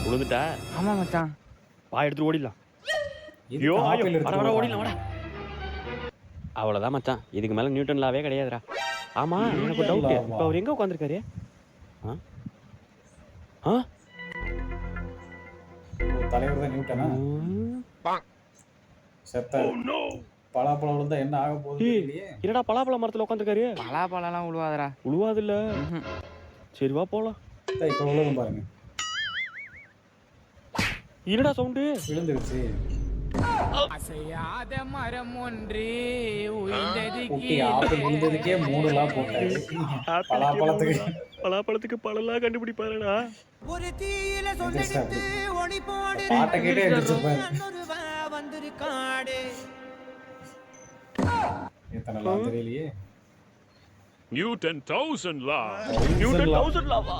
விழுந்துட்டா? ஆமா மச்சான். வா எடுத்துட்டு ஓடிடலாம். எதுக்கு ஐயோ ஐயோ ஆப்பிள் எடுத்து வர ஓடுறாங்க? ஓடிடலாம் வாடா. அவ்வளோதான் மச்சான், இதுக்கு மேலே நியூட்டன் லாவே கிடையாதுடா. ஆமா எனக்கு ஒரு டவுட்டு, இப்போ அவர் எங்கே உட்காந்துருக்காரு? ஆ ஆ தலைவர் தான் நியூட்டனா? செத்த பலாப்பழம் விழுந்தா என்ன ஆக போகுது தெரியலையே. என்னடா பலாப்பழ மரத்தில் உட்காந்துருக்காரு? பலாப்பழம்லாம் உழுவாதடா. உழுவாதுல்ல. சரி வா போலாம். இப்போ விழுதும் பாருங்க. என்னடா சவுண்டு? விழுந்துருச்சு. அசையாத மரம் ஒன்று உயிர்ந்தது குட்டி ஆப்பிள் விழுந்ததுக்கே 3 லா போட்டாரு. பலாப்பழத்துக்கு பழம்லாம் கண்டுபிடிப்பாருடா. ஒரு தீயில சொல்லெடுத்து ஒளி போடு பாட்டை கேட்டே எந்திரிச்சிருப்பாரு. வந்திருக்காடு. எத்தனைலாம் தெரியலையே. Newton 1000 law. Newton 1000 lava?